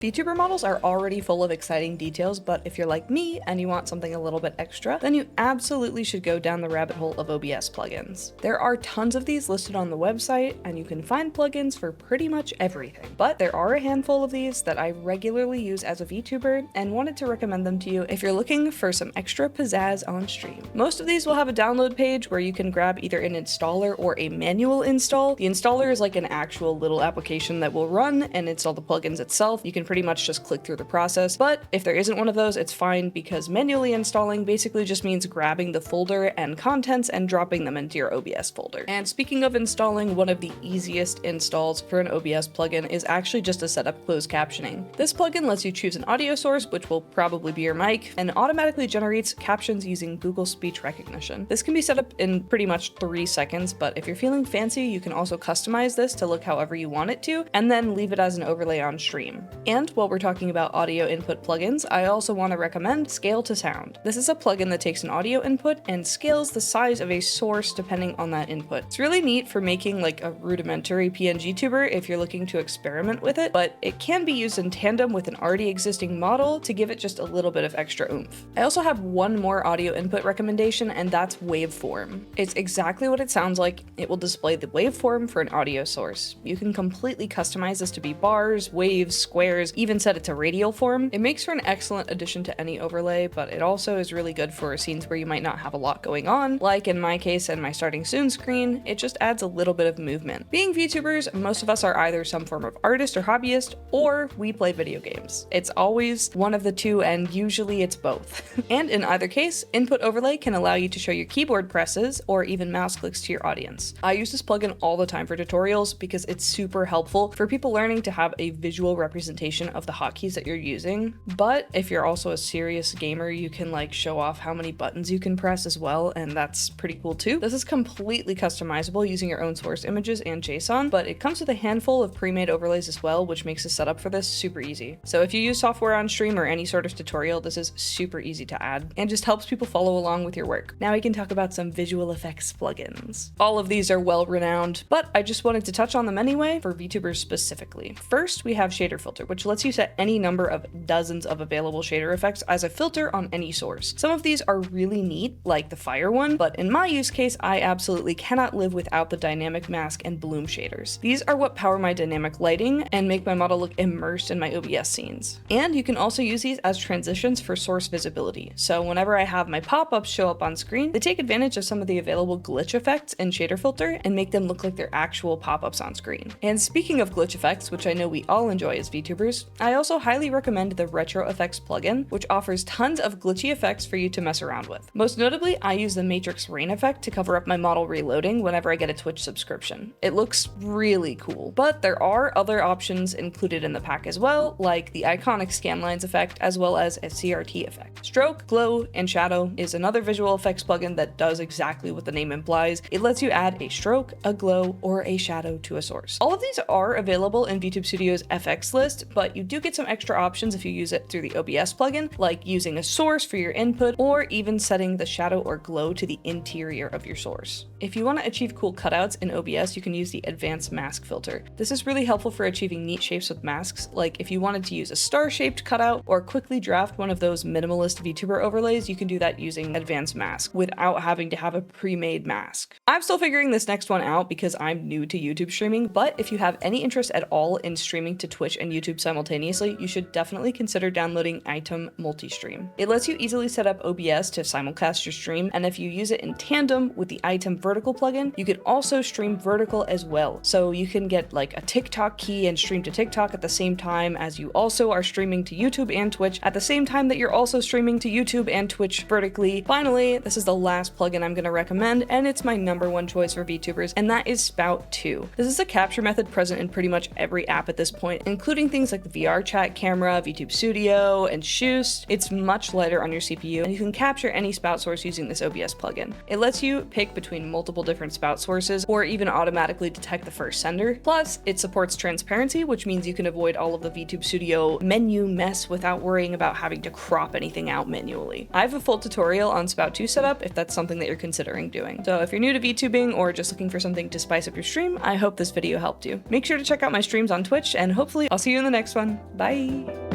VTuber models are already full of exciting details, but if you're like me and you want something a little bit extra, then you absolutely should go down the rabbit hole of OBS plugins. There are tons of these listed on the website, and you can find plugins for pretty much everything. But there are a handful of these that I regularly use as a VTuber and wanted to recommend them to you if you're looking for some extra pizzazz on stream. Most of these will have a download page where you can grab either an installer or a manual install. The installer is like an actual little application that will run and install the plugins itself. You can pretty much just click through the process, but if there isn't one of those, it's fine because manually installing basically just means grabbing the folder and contents and dropping them into your OBS folder. And speaking of installing, one of the easiest installs for an OBS plugin is actually just to set up closed captioning. This plugin lets you choose an audio source, which will probably be your mic, and automatically generates captions using Google speech recognition. This can be set up in pretty much 3 seconds, but if you're feeling fancy, you can also customize this to look however you want it to, and then leave it as an overlay on stream. And while we're talking about audio input plugins, I also want to recommend Scale to Sound. This is a plugin that takes an audio input and scales the size of a source depending on that input. It's really neat for making like a rudimentary PNG tuber if you're looking to experiment with it, but it can be used in tandem with an already existing model to give it just a little bit of extra oomph. I also have one more audio input recommendation, and that's Waveform. It's exactly what it sounds like. It will display the waveform for an audio source. You can completely customize this to be bars, waves, squares, even set it to radial form. It makes for an excellent addition to any overlay, but it also is really good for scenes where you might not have a lot going on, like in my case and my starting soon screen. It just adds a little bit of movement. Being VTubers, most of us are either some form of artist or hobbyist, or we play video games. It's always one of the two, and usually it's both. And in either case, input overlay can allow you to show your keyboard presses or even mouse clicks to your audience. I use this plugin all the time for tutorials because it's super helpful for people learning to have a visual representation of the hotkeys that you're using. But if you're also a serious gamer, you can like show off how many buttons you can press as well, and that's pretty cool too. This is completely customizable using your own source images and JSON, but it comes with a handful of pre-made overlays as well, which makes the setup for this super easy. So if you use software on stream or any sort of tutorial, this is super easy to add and just helps people follow along with your work. Now we can talk about some visual effects plugins. All of these are well renowned, but I just wanted to touch on them anyway for VTubers specifically. First, we have ShaderFilter, which lets you set any number of dozens of available shader effects as a filter on any source. Some of these are really neat, like the fire one, but in my use case, I absolutely cannot live without the dynamic mask and bloom shaders. These are what power my dynamic lighting and make my model look immersed in my OBS scenes. And you can also use these as transitions for source visibility. So whenever I have my pop-ups show up on screen, they take advantage of some of the available glitch effects in ShaderFilter and make them look like they're actual pop-ups on screen. And speaking of glitch effects, which I know we all enjoy as VTubers, I also highly recommend the Retro Effects plugin, which offers tons of glitchy effects for you to mess around with. Most notably, I use the Matrix Rain effect to cover up my model reloading whenever I get a Twitch subscription. It looks really cool, but there are other options included in the pack as well, like the iconic scanlines effect, as well as a CRT effect. Stroke, glow, and shadow is another visual effects plugin that does exactly what the name implies. It lets you add a stroke, a glow, or a shadow to a source. All of these are available in VtubeStudio's FX list, but you do get some extra options if you use it through the OBS plugin, like using a source for your input, or even setting the shadow or glow to the interior of your source. If you want to achieve cool cutouts in OBS, you can use the Advanced Mask filter. This is really helpful for achieving neat shapes with masks, like if you wanted to use a star-shaped cutout or quickly draft one of those minimalist VTuber overlays, you can do that using Advanced Mask without having to have a pre-made mask. I'm still figuring this next one out because I'm new to YouTube streaming, but if you have any interest at all in streaming to Twitch and YouTube simultaneously, you should definitely consider downloading Aitum Multistream. It lets you easily set up OBS to simulcast your stream, and if you use it in tandem with the Aitum Vertical plugin, you can also stream vertical as well. So you can get like a TikTok key and stream to TikTok at the same time as you also are streaming to YouTube and Twitch at the same time that you're also streaming to YouTube and Twitch vertically. Finally, this is the last plugin I'm going to recommend, and it's my #1 choice for VTubers, and that is Spout 2. This is a capture method present in pretty much every app at this point, including things like the VR chat camera, VtubeStudio, and 𝙬𝙬𝙀𝙀. It's much lighter on your CPU, and you can capture any spout source using this OBS plugin. It lets you pick between multiple different spout sources, or even automatically detect the first sender. Plus, it supports transparency, which means you can avoid all of the VtubeStudio menu mess without worrying about having to crop anything out manually. I have a full tutorial on Spout 2 setup if that's something that you're considering doing. So if you're new to VTubing or just looking for something to spice up your stream, I hope this video helped you. Make sure to check out my streams on Twitch, and hopefully I'll see you in the next next one. Bye!